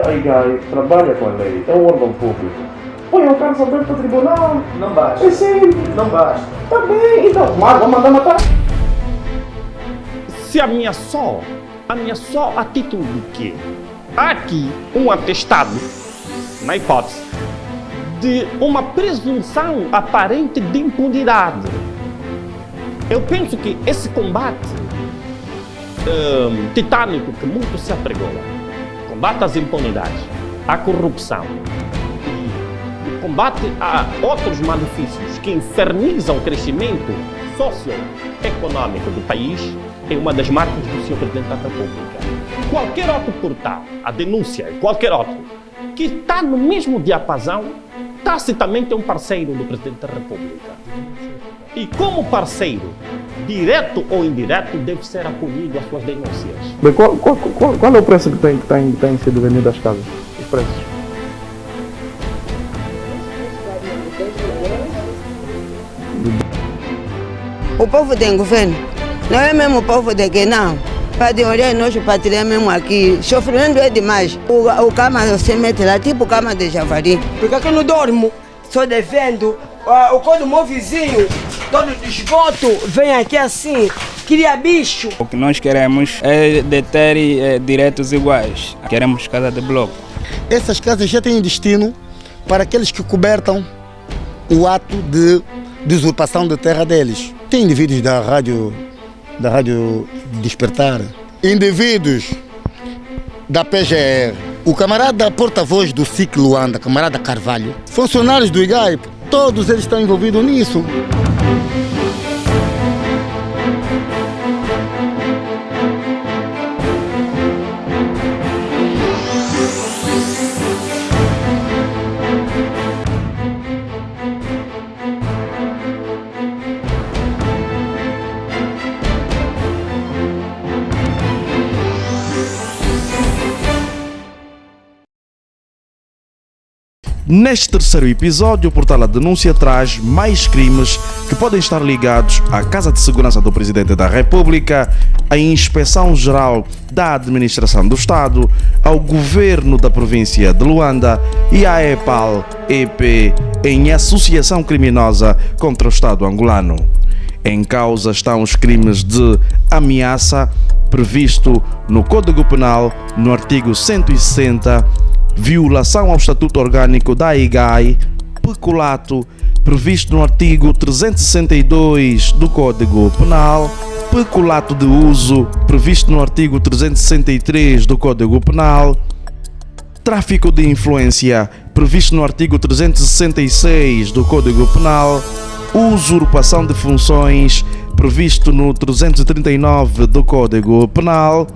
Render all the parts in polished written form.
A IGAI trabalha com a lei, é um órgão público. Põe o caso aberto ao tribunal. Não basta. É sim. Não basta. Tá bem, então, vamos mandar matar. Se ameaçou a título de quê? Há aqui um atestado, na hipótese, de uma presunção aparente de impunidade. Eu penso que esse combate titânico que muito se apregou, combate às impunidades, à corrupção e o combate a outros malefícios que infernizam o crescimento socioeconômico do país, é uma das marcas do Sr. Presidente da República. Qualquer outro portal, a denúncia, qualquer outro, que está no mesmo diapasão, tacitamente é um parceiro do Presidente da República. E como parceiro, direto ou indireto, deve ser acolhido às suas denúncias. Bem, qual é o preço que tem sido vendido às casas? Os preços? O povo tem governo, não é mesmo o povo de que não. Para olhar nós patrulha mesmo aqui, sofrendo é demais. O cama você mete lá, tipo cama de javali. Porque aqui eu não dormo, só defendo. Quando o meu vizinho, todo de esgoto, vem aqui assim, cria bicho. O que nós queremos é de ter direitos iguais. Queremos casa de bloco. Essas casas já têm destino para aqueles que cobertam o ato de usurpação de terra deles. Tem indivíduos da rádio Despertar, indivíduos da PGR, o camarada porta-voz do SIC Luanda, camarada Carvalho, funcionários do IGAI, todos eles estão envolvidos nisso. Neste terceiro episódio, o portal A Denúncia traz mais crimes que podem estar ligados à Casa de Segurança do Presidente da República, à Inspeção-Geral da Administração do Estado, ao Governo da Província de Luanda e à EPAL-EP em associação criminosa contra o Estado angolano. Em causa estão os crimes de ameaça, previsto no Código Penal, no artigo 160, violação ao Estatuto Orgânico da IGAI, peculato, previsto no artigo 362 do Código Penal, peculato de uso, previsto no artigo 363 do Código Penal, tráfico de influência, previsto no artigo 366 do Código Penal, usurpação de funções, previsto no 339 do Código Penal,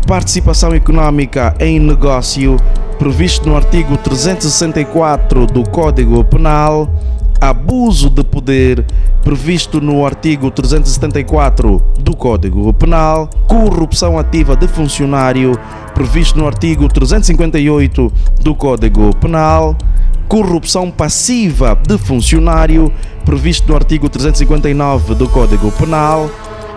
participação econômica em negócio, previsto no artigo 364 do Código Penal, abuso de poder, previsto no artigo 374 do Código Penal, corrupção ativa de funcionário, previsto no artigo 358 do Código Penal, corrupção passiva de funcionário, previsto no artigo 359 do Código Penal,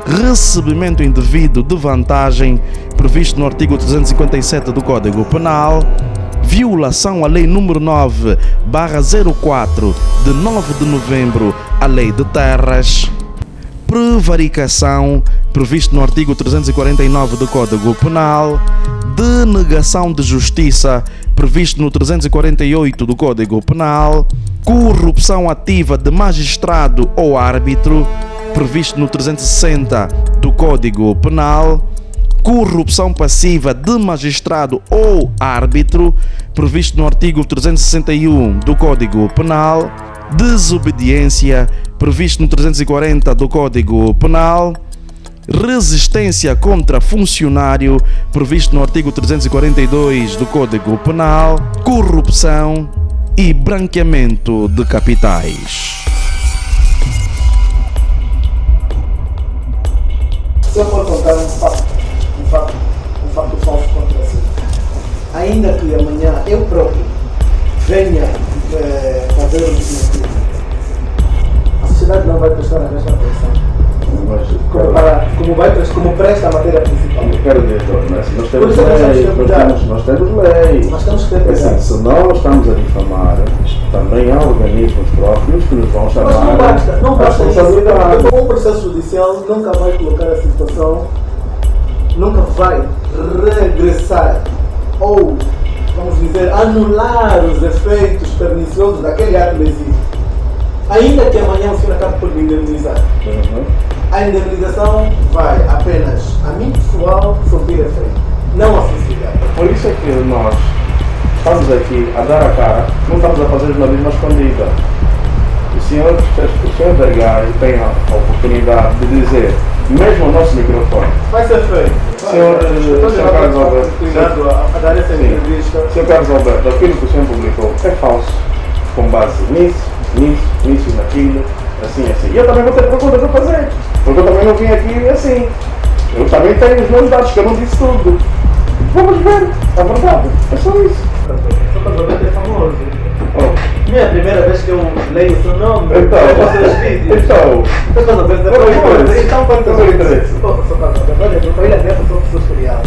recebimento indevido de vantagem, previsto no artigo 357 do Código Penal, violação à Lei nº 9/04 de 9 de novembro, a Lei de Terras, prevaricação, previsto no artigo 349 do Código Penal, denegação de justiça, previsto no 348 do Código Penal, corrupção ativa de magistrado ou árbitro, previsto no 360 do Código Penal, corrupção passiva de magistrado ou árbitro, previsto no artigo 361 do Código Penal, desobediência, previsto no 340 do Código Penal, resistência contra funcionário, previsto no artigo 342 do Código Penal, corrupção e branqueamento de capitais. Se eu for contar um fato falso contra si, ainda que amanhã eu próprio venha fazer o desmentido, a sociedade não vai prestar a mesma atenção. Como presta a matéria principal. Quero dizer, nós temos Por isso lei, nós temos lei. Nós temos que se nós estamos a difamar, também há organismos próprios que nos vão chamar Mas não basta responsabilidade. isso. Um processo judicial nunca vai colocar a situação, nunca vai regressar ou, vamos dizer, anular os efeitos perniciosos daquele ato lesivo. Ainda que amanhã o senhor acabe por me indemnizar. A indemnização vai apenas a mim pessoal subir a frente, não a sociedade. Por isso é que nós estamos aqui a dar a cara, não estamos a fazer jornalismo escondida. O senhor Vergai tem a oportunidade de dizer, mesmo ao nosso microfone, Vai ser feito. Senhor Carlos Alberto, Cuidado a dar essa entrevista. Sr. Carlos Alberto, aquilo que o senhor publicou é falso, com base nisso e naquilo, assim. E eu também vou ter perguntas a fazer, porque eu também não vim aqui assim. Eu também tenho os meus dados, que eu não disse tudo. Vamos ver, a verdade, é só isso. Só para saber que é famoso. Oh. Minha primeira vez que eu leio o seu nome, Então, os vídeos. então, Então, quanto qual é o interesse? Eu falei mesmo, sou pessoa historial.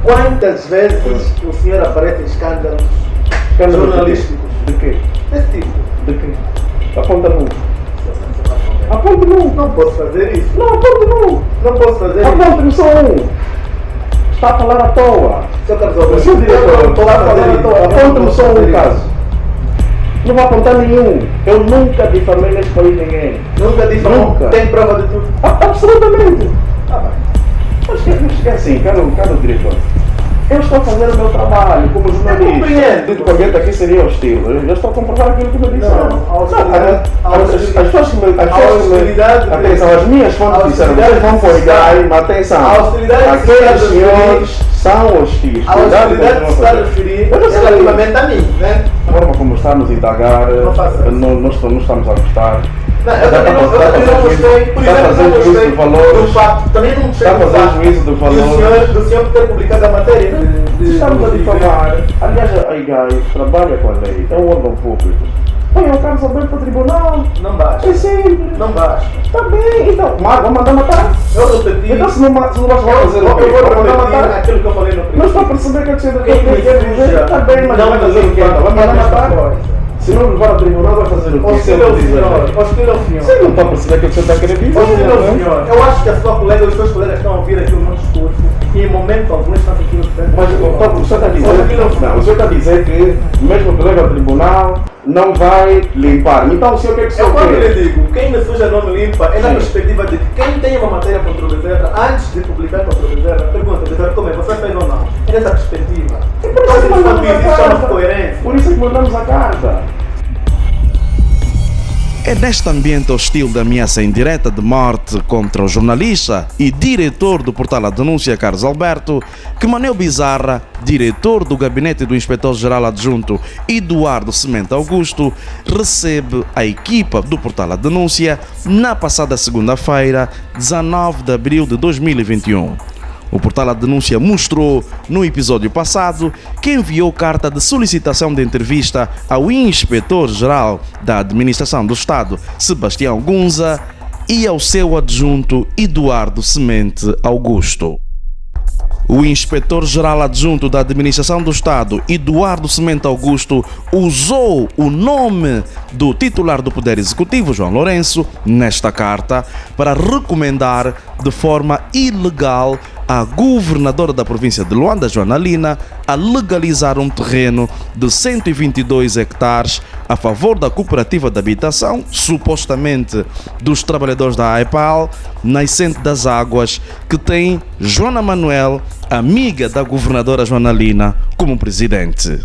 Quantas vezes o senhor aparece em escândalos jornalísticos? De quê? Desse tipo. De quê? Aponta-me. Aponte-me. Não posso fazer isso. Não, aponte-me. Não posso fazer isso. Aponte-me só um. Está a falar à toa. Sr. Carlos Alberto, O senhor diretor não posso está a falar fazer à isso. toa. Aponte-me só um caso. Não vou apontar nenhum. Eu nunca difamei neste país ninguém. Nunca disse Nunca. Tem prova de tudo. Absolutamente. Ah, bem. Mas é assim, caro diretor. Eu estou a fazer o meu trabalho como jornalista. Eu compreendo. Dito que o ambiente aqui seria hostil. Eu estou a comprovar aquilo que me disseram. Não, a hostilidade- As pessoas que me. hostilidade- Atenção, as minhas fontes disseram. hostilidade- Vocês vão pôr IGAI, mas atenção. A hostilidade que se está a Aqueles referir- senhores são hostis. A hostilidade que se está a referir Eu não sei. relativamente a mim, né? A forma como está a nos indagar, Não faça isso. não estamos a gostar. Não, eu também não gostei, por Está a exemplo, fazer não juízo gostei de valores. do facto, também não gostei Está a do fazer facto juízo de valores. do senhor ter publicado a matéria. Estamos a difamar. Aliás, a IGAI trabalha com a lei, é um órgão público. Põe o Carlos Alberto para o tribunal. Não basta. É simples. Não basta. Está bem, então. Vamos mandar matar. Eu repeti. Então, se não vais fazer o quê? Eu vou Vamos mandar repetir matar. aquilo que eu falei no Não primeiro. estou a perceber que a senhora Quem me quer dizer. Está bem, mas não vai fazer o quê? Então? Vai mandar matar. Se não levar ao tribunal, vai fazer o quê? Hostil ao senhor. Hostil ao senhor. Você não está a perceber que o senhor está a querer dizer. Hostil ao não é? senhor. Eu acho que a sua colega, os seus colegas estão a ouvir aqui o meu discurso e em momento algum estão sentindo Mas o senhor está a dizer, não, o senhor está a dizer que mesmo que leve ao tribunal não vai limpar. Então o senhor quer que o Eu senhor quando quer? lhe digo, quem me suja não me limpa, é na Sim. perspectiva de que quem tem uma matéria contra o Bezerra, antes de publicar contra o Bezerra, pergunta, Bezerra, como é? Você fez ou não? É nessa perspectiva. Por isso Mas que enquanto mandamos a isso chama-se carta. coerência. Por isso é que mandamos a carta. É neste ambiente hostil de ameaça indireta de morte contra o jornalista e diretor do portal A Denúncia, Carlos Alberto, que Manel Bizarra, diretor do gabinete do inspetor-geral adjunto Eduardo Semente Augusto, recebe a equipa do portal A Denúncia na passada segunda-feira, 19 de abril de 2021. O portal A Denúncia mostrou, no episódio passado, que enviou carta de solicitação de entrevista ao inspetor-geral da Administração do Estado, Sebastião Gunza, e ao seu adjunto, Eduardo Semente Augusto. O inspetor-geral adjunto da Administração do Estado, Eduardo Semente Augusto, usou o nome do titular do Poder Executivo, João Lourenço, nesta carta, para recomendar de forma ilegal à governadora da província de Luanda, Joana Lina, a legalizar um terreno de 122 hectares a favor da cooperativa de habitação, supostamente dos trabalhadores da AEPAL, Nascente das Águas, que tem Joana Manuel, amiga da governadora Joana Lina, como presidente.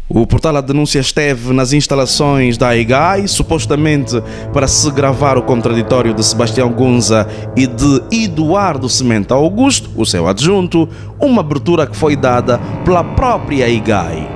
O portal A Denúncia esteve nas instalações da IGAI, supostamente para se gravar o contraditório de Sebastião Gunza e de Eduardo Semente Augusto, o seu adjunto, uma abertura que foi dada pela própria IGAI.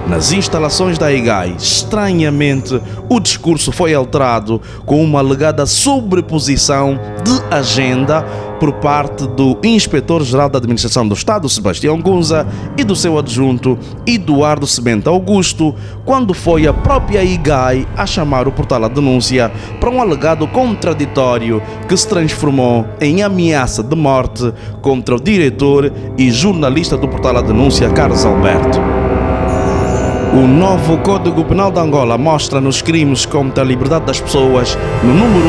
nas instalações da IGAI. Estranhamente, o discurso foi alterado com uma alegada sobreposição de agenda por parte do Inspetor-Geral da Administração do Estado, Sebastião Gunza, e do seu adjunto, Eduardo Semente Augusto, quando foi a própria IGAI a chamar o portal à denúncia para um alegado contraditório que se transformou em ameaça de morte contra o diretor e jornalista do portal à denúncia, Carlos Alberto. O novo Código Penal de Angola mostra nos crimes contra a liberdade das pessoas, no número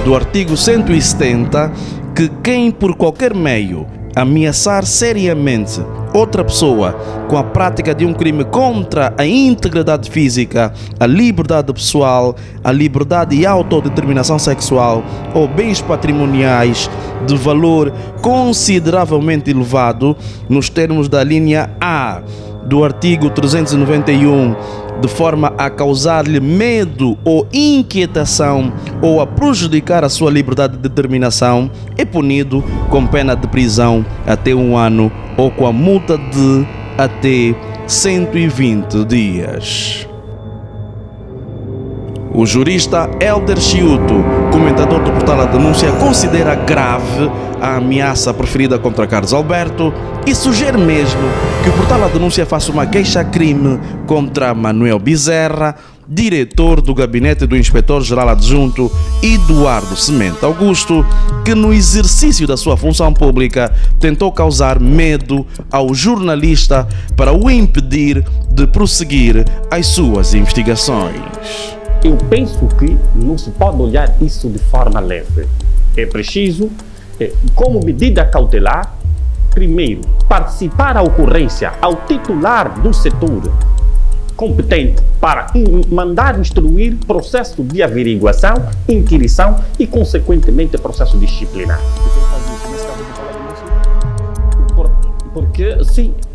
1 do artigo 170, que quem por qualquer meio ameaçar seriamente outra pessoa com a prática de um crime contra a integridade física, a liberdade pessoal, a liberdade e autodeterminação sexual ou bens patrimoniais de valor consideravelmente elevado, nos termos da linha A do artigo 391, de forma a causar-lhe medo ou inquietação ou a prejudicar a sua liberdade de determinação, é punido com pena de prisão até 1 ano ou com a multa de até 120 dias. O jurista Helder Chiuto, comentador do portal A Denúncia, considera grave a ameaça preferida contra Carlos Alberto e sugere mesmo que o portal A Denúncia faça uma queixa-crime contra Manuel Bezerra, diretor do gabinete do Inspetor-Geral Adjunto Eduardo Semente Augusto, que no exercício da sua função pública tentou causar medo ao jornalista para o impedir de prosseguir as suas investigações. Eu penso que não se pode olhar isso de forma leve. É preciso, como medida cautelar, primeiro, participar à ocorrência ao titular do setor competente para mandar instruir processo de averiguação, inquirição e, consequentemente, processo disciplinar.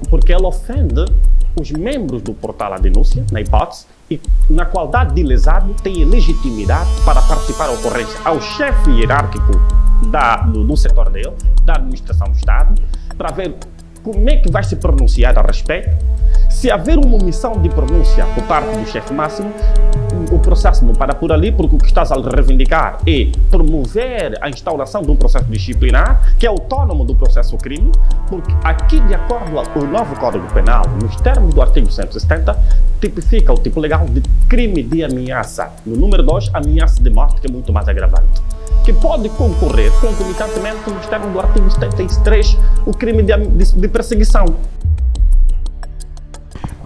Porque ela ofende os membros do portal à denúncia, na hipótese, e na qualidade de lesado tem legitimidade para participar da ocorrência ao chefe hierárquico do setor dele, da administração do Estado, para ver como é que vai se pronunciar a respeito. Se haver uma omissão de pronúncia por parte do chefe máximo, o processo não para por ali, porque o que estás a reivindicar é promover a instauração de um processo disciplinar que é autônomo do processo crime, porque aqui, de acordo com o novo Código Penal, nos termos do artigo 170, tipifica o tipo legal de crime de ameaça. No número 2, ameaça de morte, que é muito mais agravante, que pode concorrer concomitantemente nos termos do artigo 73, o crime de perseguição.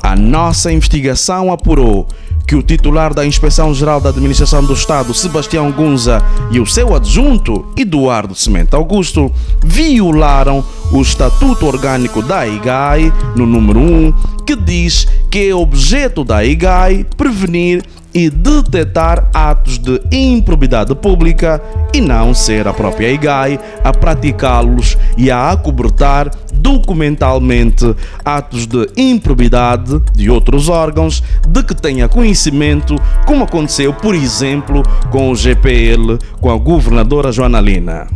A nossa investigação apurou que o titular da Inspeção-Geral da Administração do Estado, Sebastião Gunza, e o seu adjunto, Eduardo Semente Augusto, violaram o Estatuto Orgânico da IGAI, no número 1, que diz que é objeto da IGAI prevenir e detectar atos de improbidade pública e não ser a própria IGAI a praticá-los e a acobertar documentalmente atos de improbidade de outros órgãos de que tenha conhecimento, como aconteceu, por exemplo, com o GPL, com a governadora Joana Lina.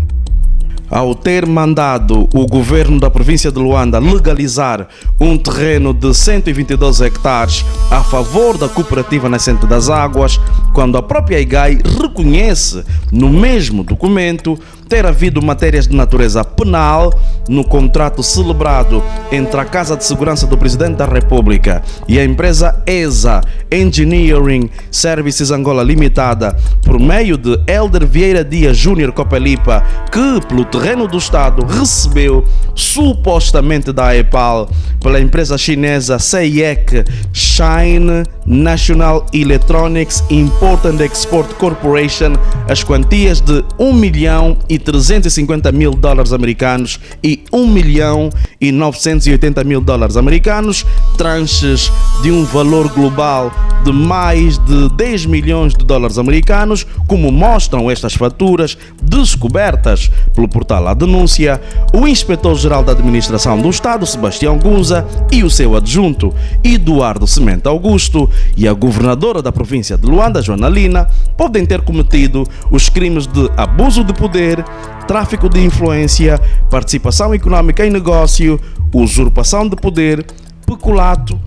Ao ter mandado o governo da província de Luanda legalizar um terreno de 122 hectares a favor da cooperativa Nascente das Águas, quando a própria IGAI reconhece no mesmo documento ter havido matérias de natureza penal no contrato celebrado entre a Casa de Segurança do Presidente da República e a empresa ESA Engineering Services Angola Limitada, por meio de Helder Vieira Dias Júnior Copelipa, que pelo terreno do Estado recebeu supostamente da EPAL pela empresa chinesa CIEC Shine National Electronics Import and Export Corporation as quantias de $1.350.000 americanos e $1.980.000 americanos, tranches de um valor global de mais de 10 milhões de dólares americanos, como mostram estas faturas descobertas pelo portal A Denúncia. O Inspetor-Geral da Administração do Estado, Sebastião Gunza, e o seu adjunto, Eduardo Semente Augusto, e a governadora da província de Luanda, Joana Lina, podem ter cometido os crimes de abuso de poder, tráfico de influência, participação econômica em negócio, usurpação de poder, peculato,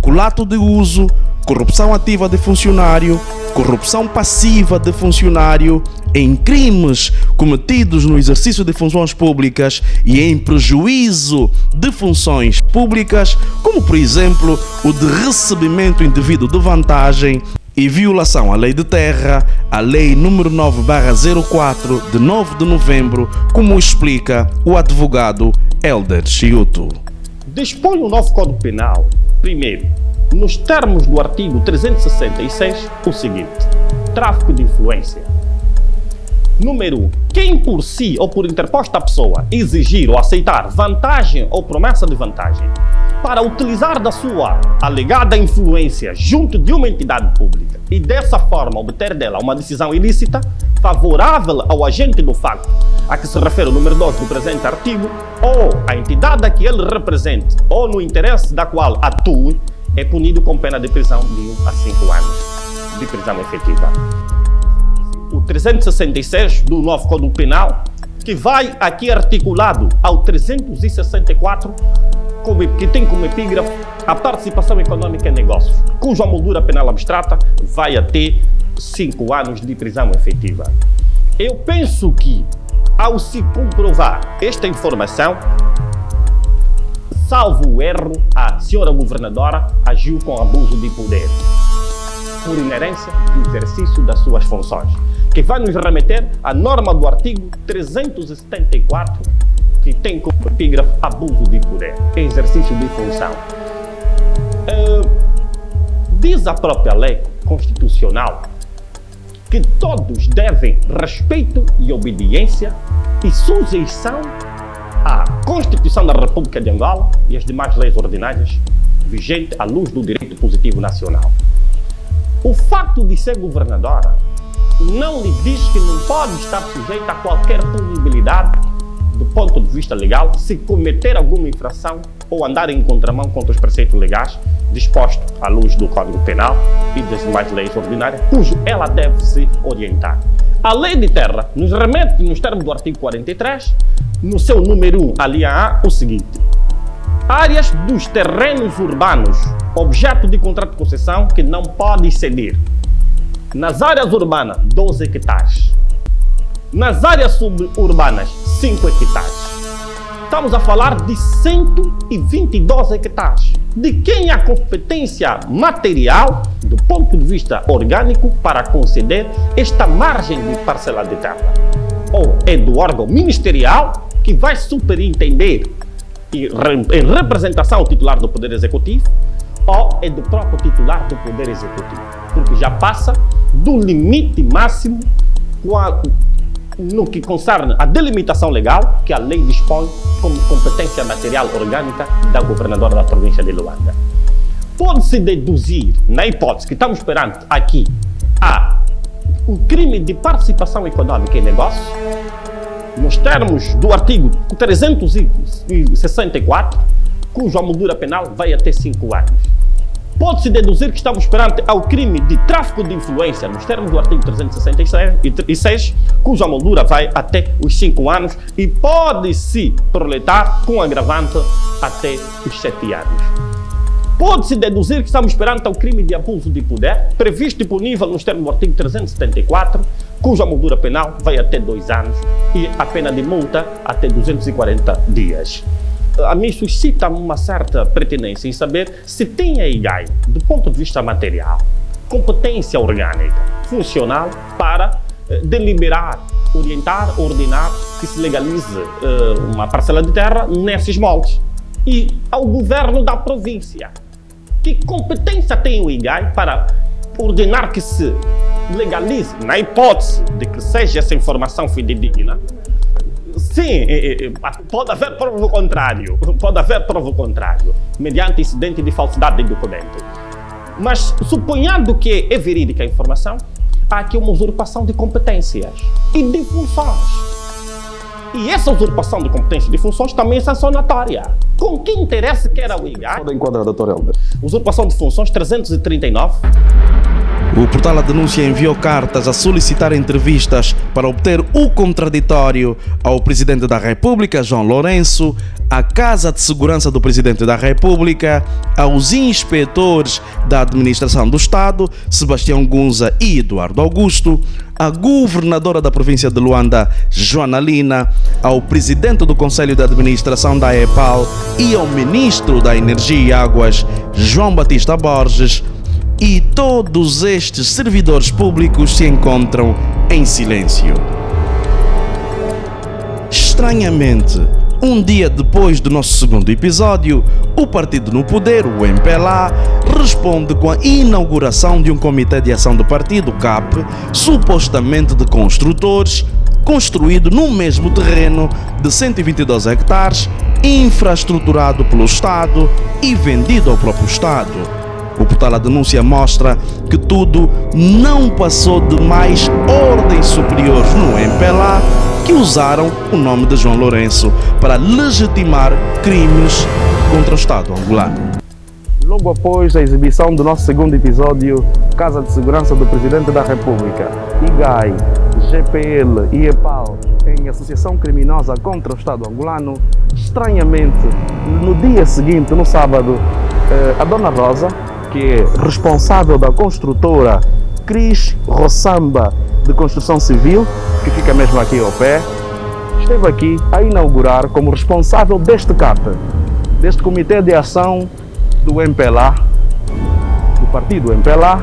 peculato de uso, corrupção ativa de funcionário, corrupção passiva de funcionário, em crimes cometidos no exercício de funções públicas e em prejuízo de funções públicas, como por exemplo o de recebimento indevido de vantagem e violação à lei de terra, a lei número 9/04 de 9 de novembro, como explica o advogado Helder Chiuto. Dispõe o novo Código Penal, primeiro, nos termos do artigo 366, o seguinte: tráfico de influência. Número 1. Quem por si ou por interposta pessoa exigir ou aceitar vantagem ou promessa de vantagem para utilizar da sua alegada influência junto de uma entidade pública e dessa forma obter dela uma decisão ilícita favorável ao agente do facto a que se refere o número 2 do presente artigo, ou a entidade a que ele represente ou no interesse da qual atue, é punido com pena de prisão de 1 a 5 anos de prisão efetiva. O 366 do novo Código Penal, que vai aqui articulado ao 364, que tem como epígrafe a participação econômica em negócios, cuja moldura penal abstrata vai até 5 anos de prisão efetiva. Eu penso que, ao se comprovar esta informação, salvo o erro, a senhora governadora agiu com abuso de poder, por inerência do exercício das suas funções, que vai nos remeter à norma do artigo 374, que tem como epígrafe abuso de poder, exercício de função. Diz a própria lei constitucional que todos devem respeito e obediência e sujeição à Constituição da República de Angola e às demais leis ordinárias vigentes à luz do direito positivo nacional. O facto de ser governadora não lhe diz que não pode estar sujeita a qualquer punibilidade do ponto de vista legal se cometer alguma infração ou andar em contramão contra os preceitos legais dispostos à luz do Código Penal e das demais leis ordinárias, cujo ela deve se orientar. A lei de terra nos remete, nos termos do artigo 43, no seu número 1, a linha A, o seguinte: áreas dos terrenos urbanos, objeto de contrato de concessão que não pode ceder. Nas áreas urbanas, 12 hectares. Nas áreas suburbanas, 5 hectares. Estamos a falar de 122 hectares. De quem há competência material, do ponto de vista orgânico, para conceder esta margem de parcela de terra? Ou é do órgão ministerial, que vai superintender em representação ao titular do Poder Executivo, ou é do próprio titular do Poder Executivo? Porque já passa do limite máximo no que concerne a delimitação legal que a lei dispõe como competência material orgânica da governadora da província de Luanda. Pode-se deduzir, na hipótese que estamos perante aqui, o crime de participação econômica em negócios, nos termos do artigo 364, cuja moldura penal vai até 5 anos. Pode-se deduzir que estamos perante ao crime de tráfico de influência, nos termos do artigo 366, cuja moldura vai até os 5 anos e pode-se proletar com agravante até os 7 anos. Pode-se deduzir que estamos perante ao crime de abuso de poder, previsto e punível nos termos do artigo 374, cuja moldura penal vai até 2 anos e a pena de multa até 240 dias. A mim suscita uma certa pertinência em saber se tem a IGAI, do ponto de vista material, competência orgânica, funcional para deliberar, orientar, ordenar que se legalize uma parcela de terra nesses moldes. E ao governo da província, que competência tem o IGAI para ordenar que se legalize, na hipótese de que seja essa informação fidedigna? Sim, pode haver prova contrário, mediante incidente de falsidade de documento. Mas, suponhando que é verídica a informação, há aqui uma usurpação de competências e de funções. E essa usurpação de competências e de funções também é sancionatória. Com que interesse que era o IGAI? Pode enquadrar, Dr. Helder. Usurpação de funções 339. O portal A Denúncia enviou cartas a solicitar entrevistas para obter o contraditório ao Presidente da República, João Lourenço, à Casa de Segurança do Presidente da República, aos inspetores da Administração do Estado, Sebastião Gunza e Eduardo Augusto, à Governadora da Província de Luanda, Joana Lina, ao Presidente do Conselho de Administração da EPAL e ao Ministro da Energia e Águas, João Batista Borges. E todos estes servidores públicos se encontram em silêncio. Estranhamente, um dia depois do nosso segundo episódio, o partido no poder, o MPLA, responde com a inauguração de um comitê de ação do partido, CAP, supostamente de construtores, construído no mesmo terreno de 122 hectares, infraestruturado pelo Estado e vendido ao próprio Estado. O portal A Denúncia mostra que tudo não passou de mais ordens superiores no MPLA que usaram o nome de João Lourenço para legitimar crimes contra o Estado angolano. Logo após a exibição do nosso segundo episódio, Casa de Segurança do Presidente da República, IGAI, GPL e EPAL em associação criminosa contra o Estado angolano, estranhamente, no dia seguinte, no sábado, a Dona Rosa, que é responsável da construtora Cris Roçamba de Construção Civil, que fica mesmo aqui ao pé, esteve aqui a inaugurar como responsável deste CAP, deste Comitê de Ação do MPLA, do partido MPLA,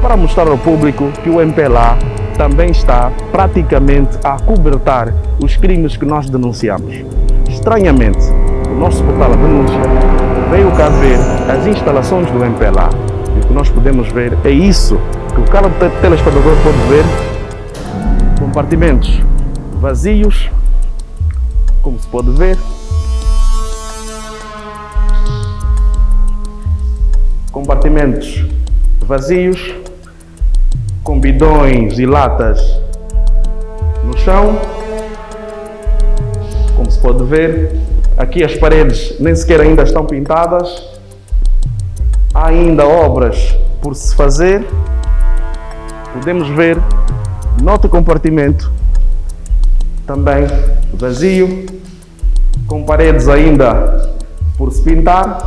para mostrar ao público que o MPLA também está praticamente a acobertar os crimes que nós denunciamos. Estranhamente, o nosso portal A Denúncia veio cá ver as instalações do MPLA e o que nós podemos ver é isso que o cara do telespectador pode ver: compartimentos vazios, como se pode ver, compartimentos vazios, com bidões e latas no chão, como se pode ver. Aqui as paredes nem sequer ainda estão pintadas, há ainda obras por se fazer. Podemos ver no outro compartimento também vazio, com paredes ainda por se pintar.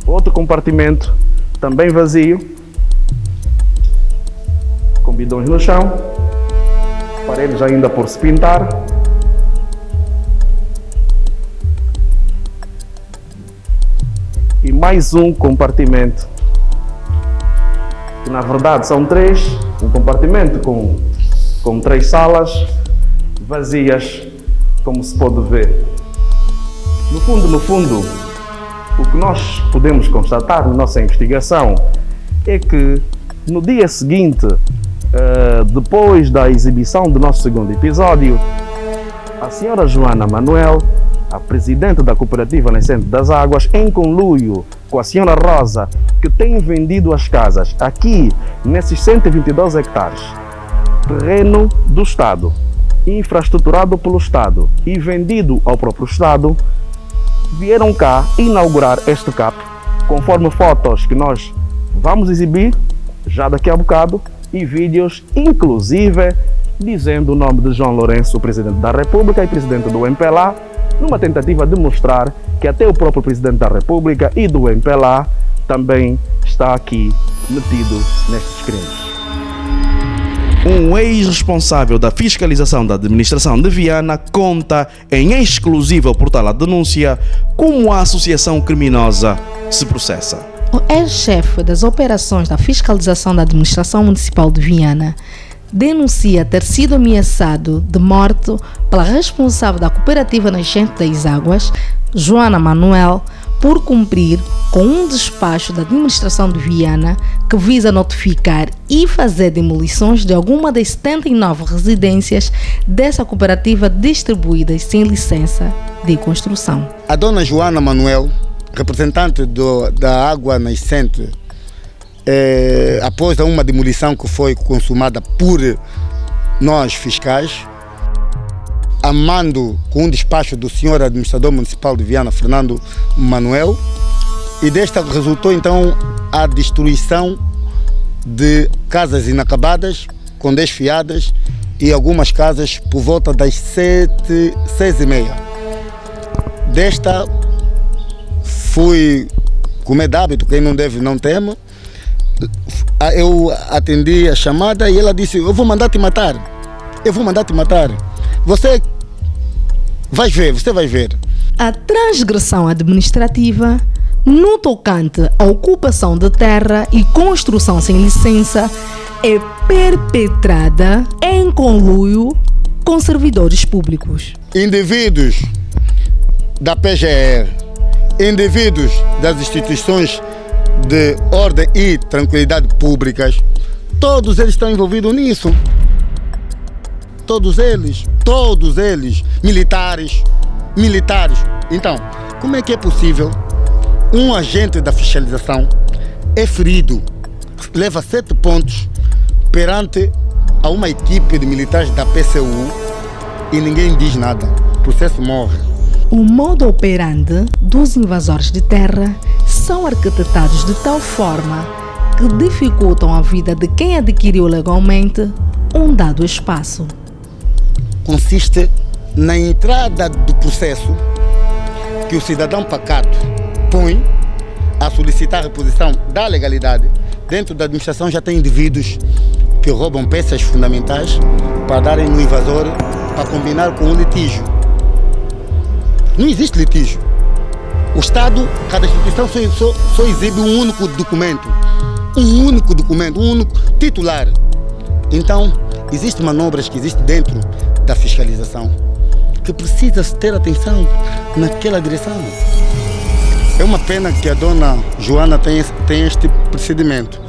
Outro compartimento também vazio, com bidões no chão, paredes ainda por se pintar. E mais um compartimento, que na verdade são três, um compartimento com 3 salas vazias, como se pode ver. No fundo, o que nós podemos constatar na nossa investigação é que no dia seguinte, depois da exibição do nosso segundo episódio, a senhora Joana Manuel, a presidente da Cooperativa Nascente das Águas, em conluio com a senhora Rosa, que tem vendido as casas aqui nesses 122 hectares, terreno do Estado, infraestruturado pelo Estado e vendido ao próprio Estado, vieram cá inaugurar este CAP, conforme fotos que nós vamos exibir já daqui a bocado e vídeos, inclusive dizendo o nome de João Lourenço, presidente da República e presidente do MPLA, numa tentativa de mostrar que até o próprio presidente da República e do MPLA também está aqui metido nestes crimes. Um ex-responsável da fiscalização da administração de Viana conta em exclusiva ao portal A Denúncia como a associação criminosa se processa. O ex-chefe das operações da fiscalização da administração municipal de Viana denuncia ter sido ameaçado de morte pela responsável da Cooperativa Nascente das Águas, Joana Manuel, por cumprir com um despacho da administração de Viana que visa notificar e fazer demolições de alguma das 79 residências dessa cooperativa distribuídas sem licença de construção. A dona Joana Manuel, representante da Água Nascente, após uma demolição que foi consumada por nós fiscais, a mando com um despacho do senhor administrador municipal de Viana, Fernando Manuel, E desta resultou então a destruição de casas inacabadas, com desfiadas, e algumas casas por volta das 6h30. Desta fui, como é de hábito, quem não deve não teme. Eu atendi a chamada e ela disse: eu vou mandar te matar. Eu vou mandar te matar. Você vai ver. A transgressão administrativa no tocante à ocupação de terra e construção sem licença é perpetrada em conluio com servidores públicos. Indivíduos da PGR, indivíduos das instituições de ordem e tranquilidade públicas, todos eles estão envolvidos nisso. Todos eles, militares. Então, como é que é possível um agente da fiscalização é ferido, leva 7 pontos perante a uma equipe de militares da PCU e ninguém diz nada, o processo morre. O modo operandi dos invasores de terra são arquitetados de tal forma que dificultam a vida de quem adquiriu legalmente um dado espaço. Consiste na entrada do processo que o cidadão pacato põe a solicitar a reposição da legalidade. Dentro da administração já tem indivíduos que roubam peças fundamentais para darem no invasor para combinar com o litígio. Não existe litígio. O Estado, cada instituição só exibe um único documento, um único titular. Então, existem manobras que existem dentro da fiscalização que precisa ter atenção naquela direção. É uma pena que a dona Joana tem este procedimento.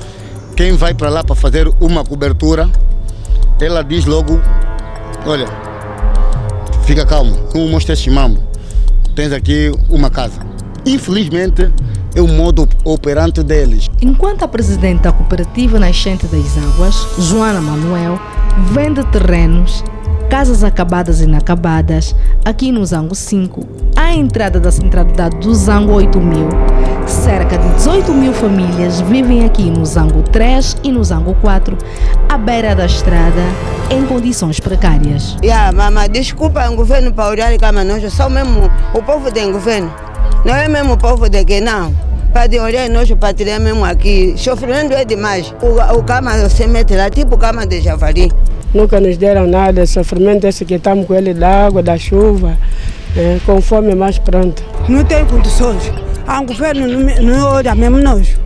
Quem vai para lá para fazer uma cobertura, ela diz logo: olha, fica calmo, não mostra este mambo, tens aqui uma casa. Infelizmente, é o modo operante deles. Enquanto a presidente da cooperativa Nascente das Águas, Joana Manuel, vende terrenos, casas acabadas e inacabadas, aqui no Zango 5, à entrada da centralidade do Zango 8000. Cerca de 18.000 famílias vivem aqui no Zango 3 e no Zango 4, à beira da estrada, em condições precárias. Mama, desculpa o governo para olhar cá, mas nós só mesmo o povo tem governo. Não é mesmo o povo de que não. Para olhar nós para tirar mesmo aqui, sofrendo é demais. O cama se mete lá, tipo cama de javali. Nunca nos deram nada, sofrimento esse que estamos com ele da água, da chuva, com fome mais pronto. Não tem condições. O governo não olha mesmo nós.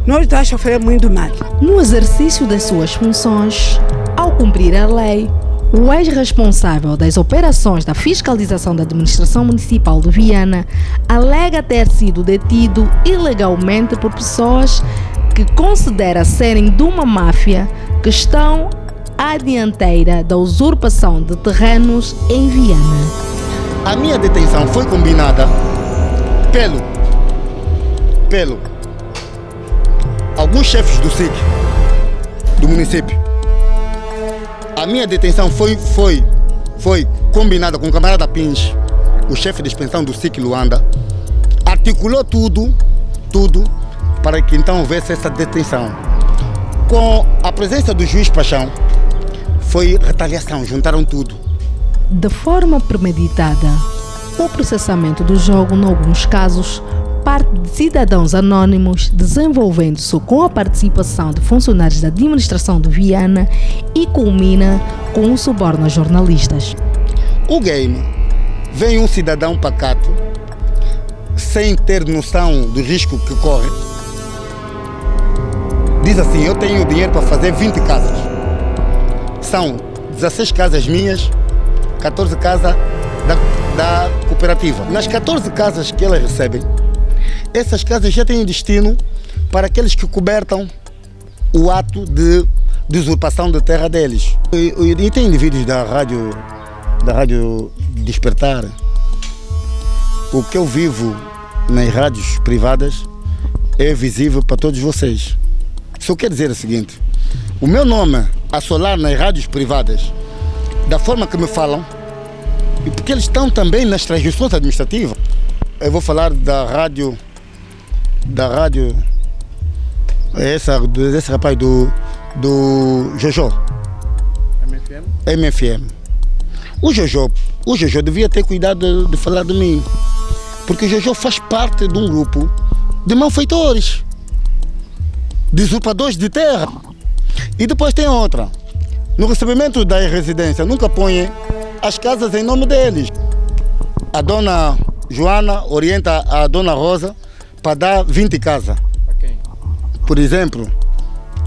Nós estamos sofrendo muito mal. No exercício das suas funções, ao cumprir a lei, o ex-responsável das operações da fiscalização da administração municipal de Viana alega ter sido detido ilegalmente por pessoas que considera serem de uma máfia que estão à dianteira da usurpação de terrenos em Viana. A minha detenção foi combinada pelo alguns chefes do SIC, do município. A minha detenção foi combinada com o camarada Pins, o chefe de expensão do SIC Luanda. Articulou tudo para que então houvesse essa detenção. Com a presença do juiz Paixão, foi retaliação, juntaram tudo. De forma premeditada, o processamento do jogo, em alguns casos, parte de cidadãos anônimos, desenvolvendo-se com a participação de funcionários da administração de Viana e culmina com um suborno a jornalistas. O game vem um cidadão pacato, sem ter noção do risco que corre, diz assim: eu tenho dinheiro para fazer 20 casas. São 16 casas minhas, 14 casas da cooperativa. Nas 14 casas que elas recebem, essas casas já têm destino para aqueles que cobertam o ato de usurpação de terra deles. E tem indivíduos da rádio Despertar. O que eu vivo nas rádios privadas é visível para todos vocês. Só quero dizer o seguinte: o meu nome a solar nas rádios privadas, da forma que me falam, e porque eles estão também nas transgressões administrativas. Eu vou falar da rádio da rádio, desse rapaz do Jojo. MFM. O Jojo devia ter cuidado de falar de mim, porque o Jojo faz parte de um grupo de malfeitores, de usurpadores de terra. E depois tem outra. No recebimento da residência, nunca põe as casas em nome deles. A dona Joana orienta a dona Rosa para dar 20 casas. Por exemplo,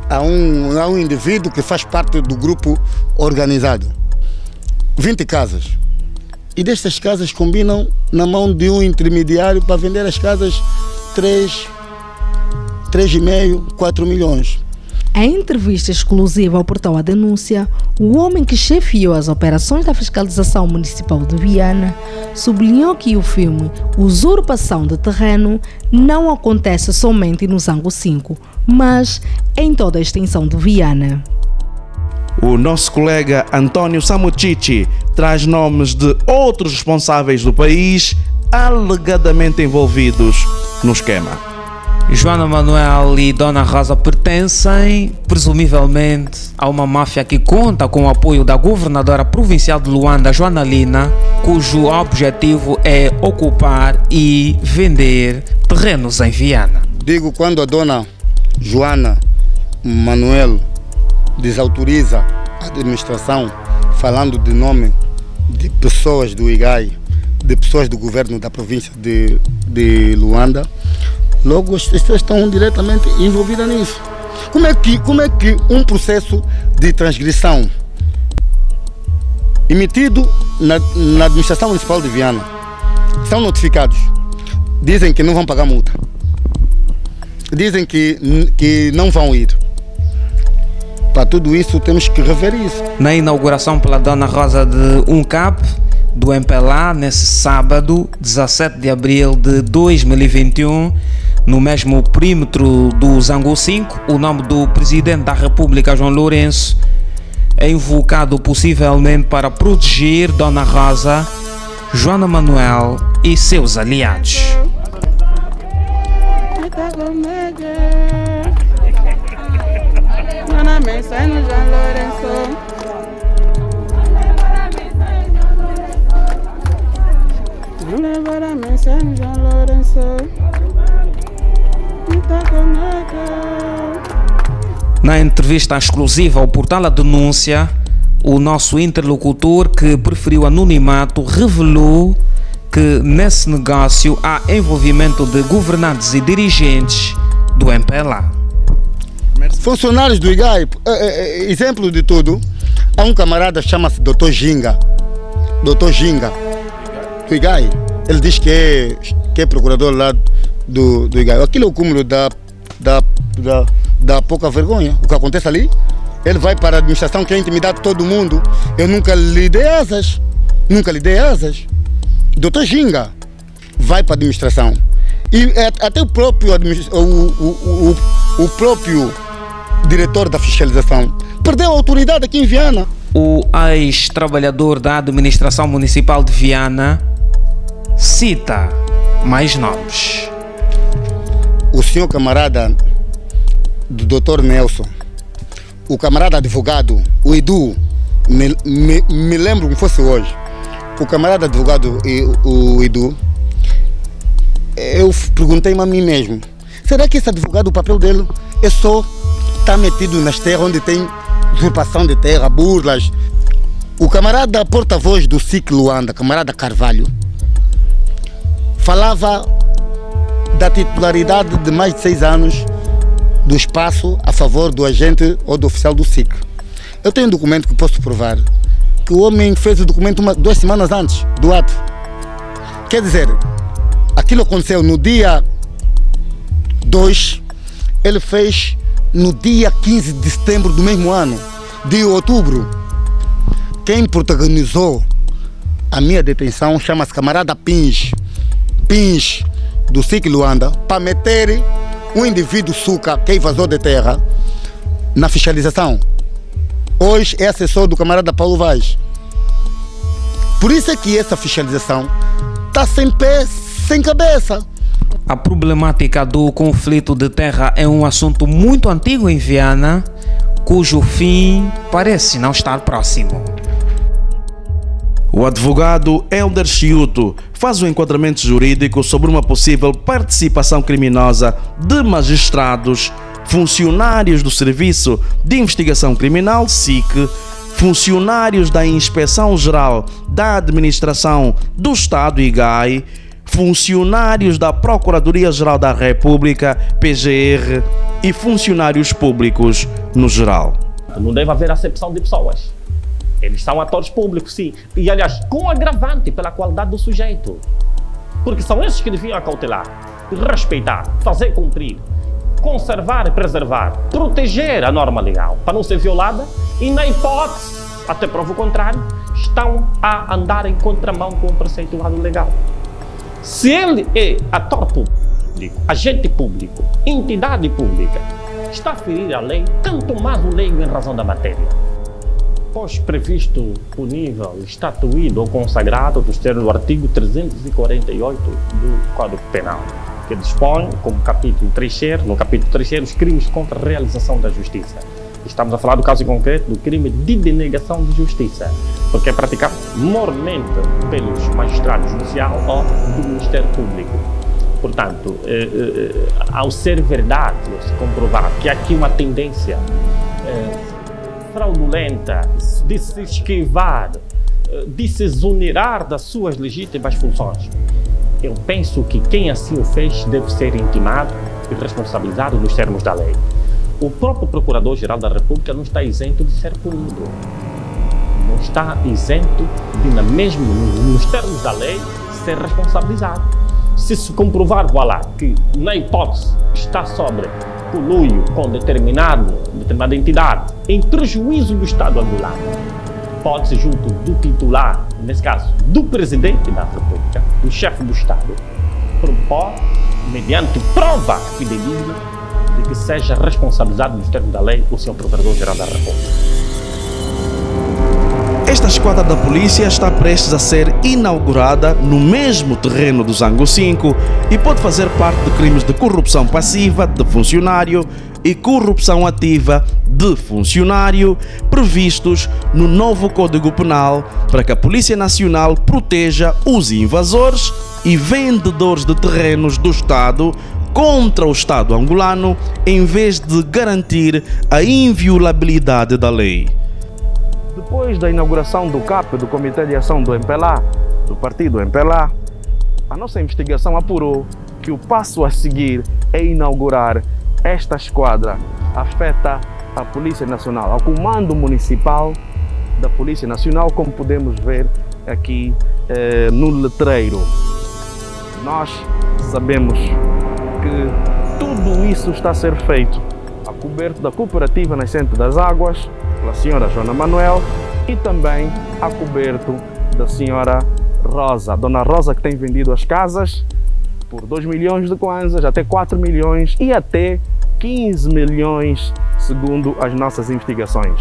há um indivíduo que faz parte do grupo organizado. 20 casas. E destas casas combinam na mão de um intermediário para vender as casas 3,5, 4 milhões. Em entrevista exclusiva ao portal A Denúncia, o homem que chefiou as operações da fiscalização municipal de Viana sublinhou que o filme Usurpação de Terreno não acontece somente no Zango 5, mas em toda a extensão de Viana. O nosso colega António Samuchichi traz nomes de outros responsáveis do país alegadamente envolvidos no esquema. Joana Manuel e Dona Rosa pertencem, presumivelmente, a uma máfia que conta com o apoio da governadora provincial de Luanda, Joana Lina, cujo objetivo é ocupar e vender terrenos em Viana. Digo, quando a Dona Joana Manuel desautoriza a administração, falando de nome de pessoas do IGAI, de pessoas do governo da província de Luanda, logo as pessoas estão diretamente envolvidas nisso. Como é que um processo de transgressão emitido na administração municipal de Viana são notificados, dizem que não vão pagar multa, dizem que não vão ir. Para tudo isso temos que rever isso. Na inauguração pela Dona Rosa de UNCAP do MPLA, nesse sábado, 17 de abril de 2021, no mesmo perímetro do Zango 5, o nome do Presidente da República, João Lourenço, é invocado possivelmente para proteger Dona Rosa, Joana Manuel e seus aliados. Na entrevista exclusiva ao portal A Denúncia, o nosso interlocutor, que preferiu anonimato, revelou que nesse negócio há envolvimento de governantes e dirigentes do MPLA. Funcionários do IGAI, exemplo de tudo, há um camarada que chama-se Dr. Ginga, do IGAI. Ele diz que é procurador lá do IGAI. Aquilo é o cúmulo da pouca vergonha. O que acontece ali, ele vai para a administração, que é intimidar todo mundo. Eu nunca lhe dei asas. Dr. Ginga vai para a administração. E até o próprio diretor da fiscalização perdeu a autoridade aqui em Viana. O ex-trabalhador da administração municipal de Viana cita mais nomes. O senhor camarada do Dr. Nelson, o camarada advogado, o Edu, me lembro como fosse hoje. O camarada advogado, o Edu, eu perguntei-me a mim mesmo, será que esse advogado, o papel dele é só estar metido nas terras onde tem usurpação de terra, burlas? O camarada porta-voz do SIC Luanda, camarada Carvalho, falava da titularidade de mais de 6 anos do espaço a favor do agente ou do oficial do SIC. Eu tenho um documento que posso provar que o homem fez o documento 2 semanas antes do ato. Quer dizer, aquilo aconteceu no dia 2, ele fez no dia 15 de setembro do mesmo ano, de outubro. Quem protagonizou a minha detenção chama-se camarada Pins do SIC Luanda, para meter um indivíduo suca, que é invasor de terra, na fiscalização. Hoje é assessor do camarada Paulo Vaz. Por isso é que essa fiscalização está sem pé, sem cabeça. A problemática do conflito de terra é um assunto muito antigo em Viana, cujo fim parece não estar próximo. O advogado Helder Chiuto faz um enquadramento jurídico sobre uma possível participação criminosa de magistrados, funcionários do Serviço de Investigação Criminal, SIC, funcionários da Inspeção Geral da Administração do Estado, IGAI, funcionários da Procuradoria-Geral da República, PGR, e funcionários públicos no geral. Não deve haver acepção de pessoas. Eles são atores públicos, sim. E, aliás, com agravante pela qualidade do sujeito. Porque são esses que deviam acautelar, respeitar, fazer cumprir, conservar e preservar, proteger a norma legal para não ser violada e, na hipótese, até prova o contrário, estão a andar em contramão com o preceituado legal. Se ele é ator público, agente público, entidade pública, está a ferir a lei, tanto mais o leigo em razão da matéria. Pois previsto punível, estatuído ou consagrado nos termos do artigo 348 do Código Penal, que dispõe, como capítulo 3º, no capítulo 3º, os crimes contra a realização da justiça. Estamos a falar do caso concreto do crime de denegação de justiça, porque é praticado moralmente pelos magistrados judiciais ou do Ministério Público. Portanto, ao ser verdade, se comprovar que há aqui uma tendência fraudulenta de se esquivar, de se exonerar das suas legítimas funções, eu penso que quem assim o fez deve ser intimado e responsabilizado nos termos da lei. O próprio Procurador-Geral da República não está isento de ser punido. Não está isento de, nos termos da lei, ser responsabilizado. Se se comprovar, voilà, que na hipótese está sobre conluio com determinada entidade em prejuízo do Estado angolano, pode-se junto do titular, nesse caso, do Presidente da República, do chefe do Estado, propor, mediante prova fidedigna, de que seja responsabilizado nos termos da lei o Sr. Procurador-Geral da República. Esta esquadra da polícia está prestes a ser inaugurada no mesmo terreno do Zango 5 e pode fazer parte de crimes de corrupção passiva de funcionário e corrupção ativa de funcionário previstos no novo Código Penal para que a Polícia Nacional proteja os invasores e vendedores de terrenos do Estado contra o Estado angolano, em vez de garantir a inviolabilidade da lei. Depois da inauguração do CAP, do Comitê de Ação do MPLA, do partido MPLA, a nossa investigação apurou que o passo a seguir é inaugurar esta esquadra afeta a Polícia Nacional, ao Comando Municipal da Polícia Nacional, como podemos ver aqui no letreiro. Nós sabemos que tudo isso está a ser feito a coberto da Cooperativa Nascente das Águas, pela senhora Joana Manuel, e também a coberto da senhora Rosa, Dona Rosa, que tem vendido as casas por 2 milhões de kwanzas, até 4 milhões e até 15 milhões, segundo as nossas investigações.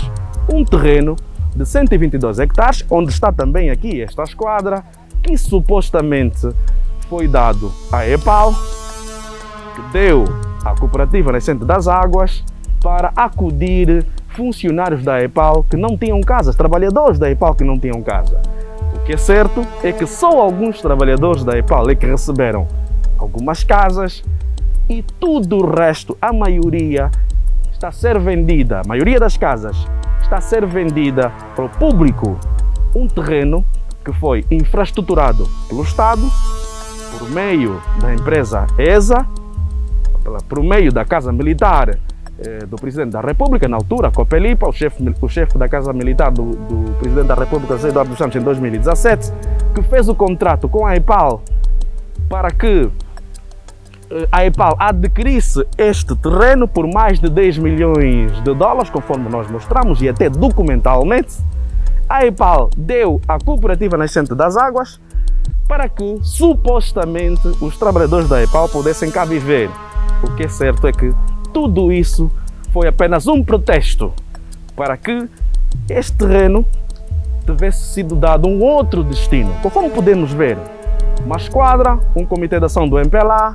Um terreno de 122 hectares, onde está também aqui esta esquadra, que supostamente foi dado à EPAL, que deu à Cooperativa Nascente das Águas para acudir funcionários da EPAL que não tinham casas, trabalhadores da EPAL que não tinham casa. O que é certo é que só alguns trabalhadores da EPAL é que receberam algumas casas e tudo o resto, a maioria, está a ser vendida, a maioria das casas está a ser vendida para o público. Um terreno que foi infraestruturado pelo Estado, por meio da empresa ESA, por meio da Casa Militar do Presidente da República, na altura, Copelipa, o chefe da Casa Militar do Presidente da República, José Eduardo Santos, em 2017, que fez o contrato com a EPAL para que a EPAL adquirisse este terreno por mais de 10 milhões de dólares, conforme nós mostramos e até documentalmente. A EPAL deu à Cooperativa Nascente das Águas para que, supostamente, os trabalhadores da EPAL pudessem cá viver. O que é certo é que tudo isso foi apenas um pretexto para que este terreno tivesse sido dado um outro destino. Conforme podemos ver, uma esquadra, um comitê de ação do MPLA,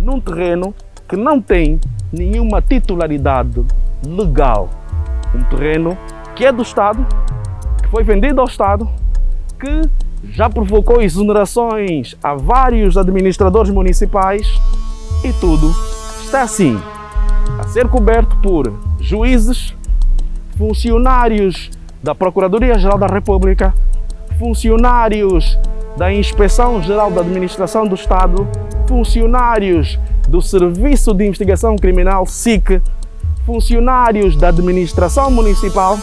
num terreno que não tem nenhuma titularidade legal. Um terreno que é do Estado, que foi vendido ao Estado, que já provocou exonerações a vários administradores municipais e tudo está assim, a ser coberto por juízes, funcionários da Procuradoria-Geral da República, funcionários da Inspeção-Geral da Administração do Estado, funcionários do Serviço de Investigação Criminal SIC, funcionários da Administração Municipal,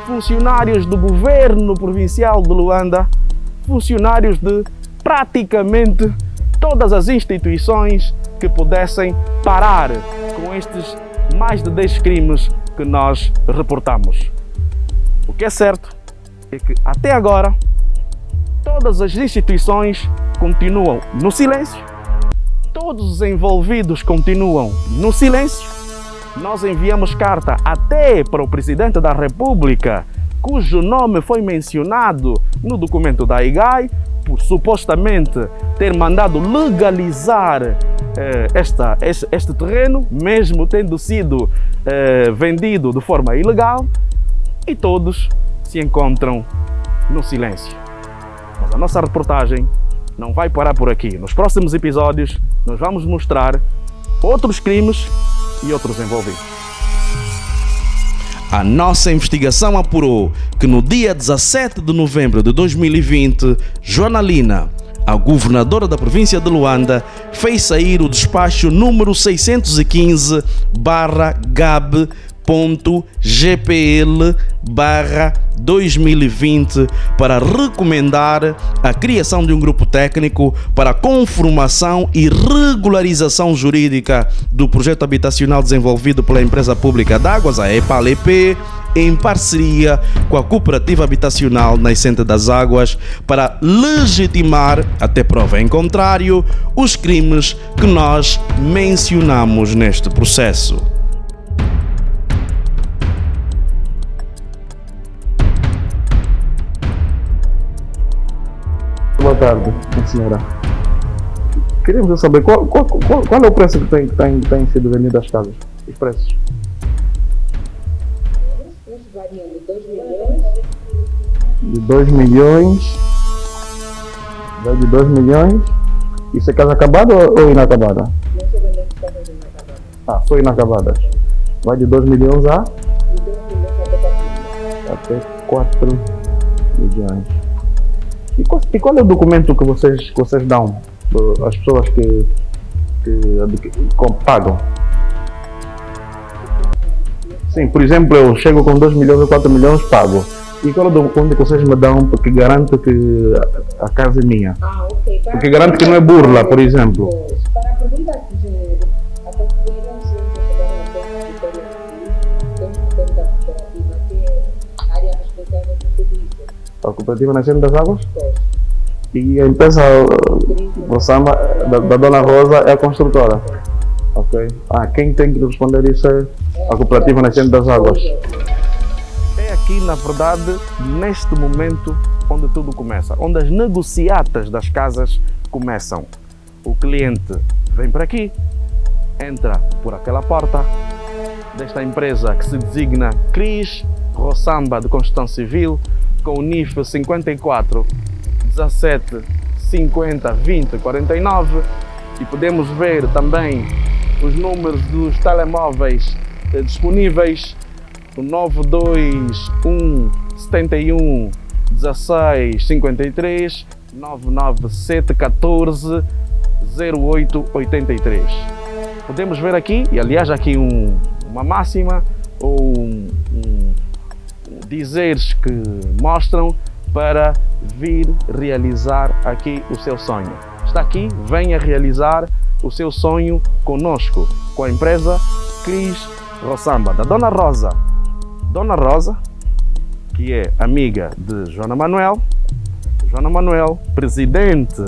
funcionários do Governo Provincial de Luanda, funcionários de praticamente todas as instituições que pudessem parar com estes mais de 10 crimes que nós reportamos. O que é certo é que até agora todas as instituições continuam no silêncio, todos os envolvidos continuam no silêncio. Nós enviamos carta até para o Presidente da República, cujo nome foi mencionado no documento da IGAI, por supostamente ter mandado legalizar este terreno, mesmo tendo sido vendido de forma ilegal, e todos se encontram no silêncio. Mas a nossa reportagem não vai parar por aqui. Nos próximos episódios, nós vamos mostrar outros crimes e outros envolvidos. A nossa investigação apurou que no dia 17 de novembro de 2020, Joana Lina, a governadora da província de Luanda, fez sair o despacho número 615-GAB.GPL/2020 para recomendar a criação de um grupo técnico para a conformação e regularização jurídica do projeto habitacional desenvolvido pela empresa pública de águas, a EPAL-EP, em parceria com a Cooperativa Habitacional Nascente das Águas, para legitimar, até prova em contrário, os crimes que nós mencionamos neste processo. Boa tarde, senhora. Queríamos saber qual é o preço que tem sido vendido às casas? Os preços? Variam de 2 milhões. De 2 milhões. Vai de 2 milhões. Isso é casa acabada ou inacabada? Não estou vendendo casas inacabadas. Ah, só inacabadas. Vai de 2 milhões a? De 2 milhões até 4 milhões. E qual é o documento que vocês dão às pessoas que pagam? Sim, por exemplo, eu chego com 2 milhões ou 4 milhões, pago. E qual é o documento que vocês me dão porque garante que a casa é minha? Ah, ok. Porque garante que não é burla, por exemplo. Para a pergunta que a construíram se chegaram a ter temos que ter da cooperativa, que é a área responsável por tudo isso. A Cooperativa Nascente das Águas? E a empresa da Dona Rosa é a construtora? Ok. Quem tem que responder isso é a Cooperativa Nascente das Águas. É aqui, na verdade, neste momento, onde tudo começa, onde as negociatas das casas começam. O cliente vem para aqui, entra por aquela porta desta empresa que se designa Cris Roçamba de Construção Civil, com o NIF 54 17 50 20 49, e podemos ver também os números dos telemóveis disponíveis, o 921 71 16 53, 997 14 08 83. Podemos ver aqui, e aliás aqui uma máxima ou dizeres que mostram para vir realizar aqui o seu sonho. Está aqui, venha realizar o seu sonho conosco, com a empresa Cris Roçamba, da Dona Rosa. Dona Rosa, que é amiga de Joana Manuel, presidente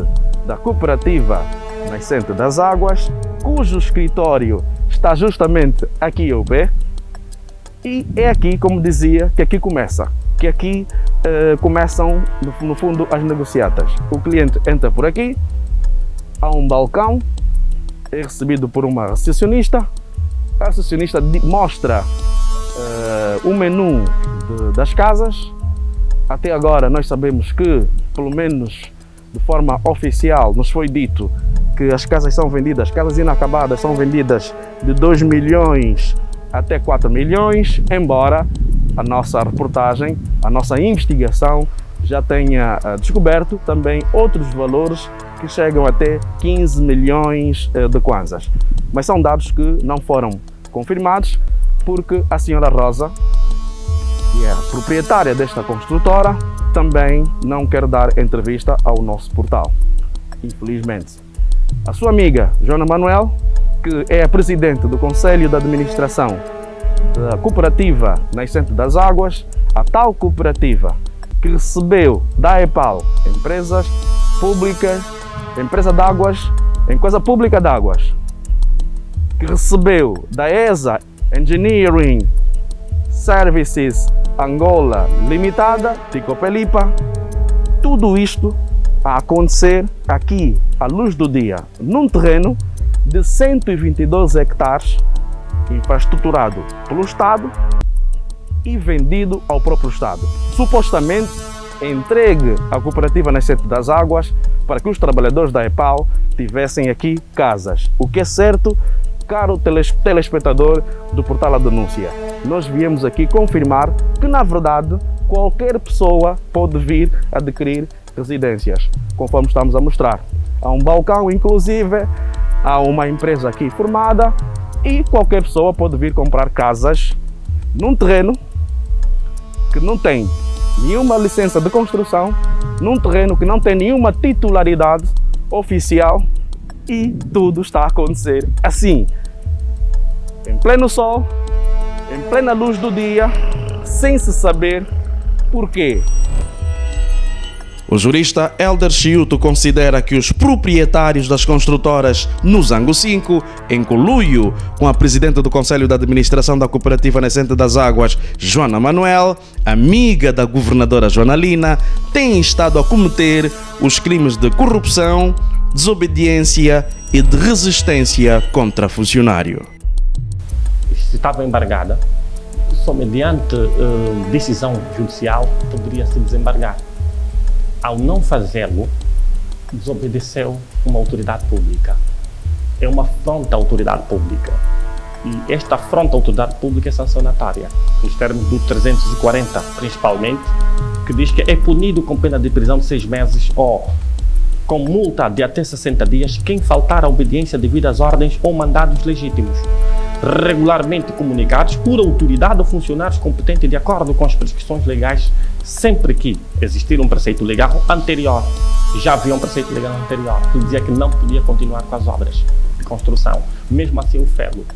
da Cooperativa Nascente das Águas, cujo escritório está justamente aqui ao pé. E é aqui, como dizia, que aqui começa. Que aqui começam, no fundo, as negociatas. O cliente entra por aqui, há um balcão, é recebido por uma recepcionista. A recepcionista mostra o menu das casas. Até agora nós sabemos que, pelo menos de forma oficial, nos foi dito que as casas são vendidas, casas inacabadas são vendidas de 2 milhões até 4 milhões, embora a nossa reportagem, a nossa investigação já tenha descoberto também outros valores que chegam até 15 milhões de kwanzas. Mas são dados que não foram confirmados porque a senhora Rosa, que é a proprietária desta construtora, também não quer dar entrevista ao nosso portal, infelizmente. A sua amiga, Joana Manuel, que é a presidente do Conselho de Administração da Cooperativa Nascente das Águas, a tal cooperativa que recebeu da EPAL, empresas públicas, empresa de águas, empresa pública de águas, que recebeu da ESA Engineering Services Angola Limitada, Ticopelipa, tudo isto a acontecer aqui, à luz do dia, num terreno de 122 hectares, infraestruturado pelo Estado e vendido ao próprio Estado. Supostamente entregue à Cooperativa Nascente das Águas para que os trabalhadores da EPAL tivessem aqui casas. O que é certo, caro telespectador do Portal A Denúncia, nós viemos aqui confirmar que, na verdade, qualquer pessoa pode vir adquirir residências, conforme estamos a mostrar. Há um balcão, inclusive, há uma empresa aqui formada e qualquer pessoa pode vir comprar casas num terreno que não tem nenhuma licença de construção, num terreno que não tem nenhuma titularidade oficial, e tudo está a acontecer assim, em pleno sol, em plena luz do dia, sem se saber porquê. O jurista Elder Chiuto considera que os proprietários das construtoras no Zango 5, em conluio com a presidente do Conselho de Administração da Cooperativa Nascente das Águas, Joana Manuel, amiga da governadora Joana Lina, têm estado a cometer os crimes de corrupção, desobediência e de resistência contra funcionário. Se estava embargada, só mediante decisão judicial poderia se desembargar. Ao não fazê-lo, desobedeceu uma autoridade pública. É uma afronta à autoridade pública. E esta afronta à autoridade pública é sancionatória, nos termos do 340, principalmente, que diz que é punido com pena de prisão de 6 meses ou com multa de até 60 dias quem faltar à obediência devido às ordens ou mandados legítimos, regularmente comunicados por autoridade ou funcionários competentes de acordo com as prescrições legais, sempre que existir um preceito legal anterior. Já havia um preceito legal anterior que dizia que não podia continuar com as obras de construção, mesmo assim o fê-lo.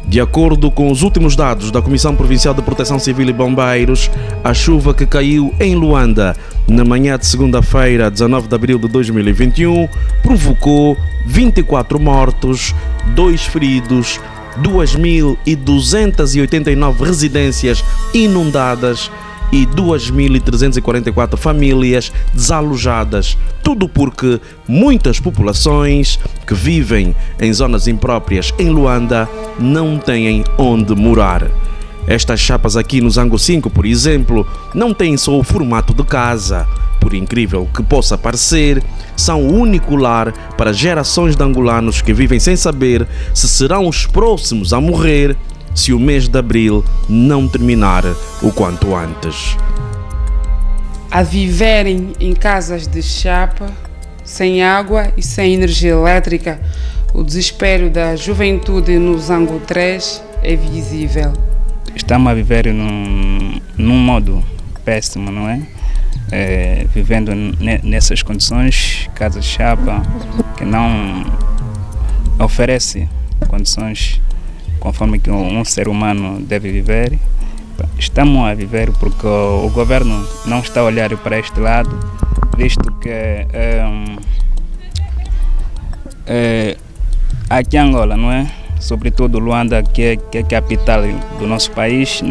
De acordo com os últimos dados da Comissão Provincial de Proteção Civil e Bombeiros, a chuva que caiu em Luanda na manhã de segunda-feira, 19 de abril de 2021, provocou 24 mortos, 2 feridos, 2.289 residências inundadas e 2.344 famílias desalojadas. Tudo porque muitas populações que vivem em zonas impróprias em Luanda não têm onde morar. Estas chapas aqui no Zango 5, por exemplo, não têm só o formato de casa. Por incrível que possa parecer, são o único lar para gerações de angolanos que vivem sem saber se serão os próximos a morrer se o mês de abril não terminar o quanto antes. A viverem em casas de chapa, sem água e sem energia elétrica, o desespero da juventude no Zango 3 é visível. Estamos a viver num modo péssimo, não é? Vivendo nessas condições, casa de chapa, que não oferece condições conforme que um ser humano deve viver. Estamos a viver porque o governo não está a olhar para este lado, visto que aqui em Angola, não é? Sobretudo Luanda, que é a capital do nosso país,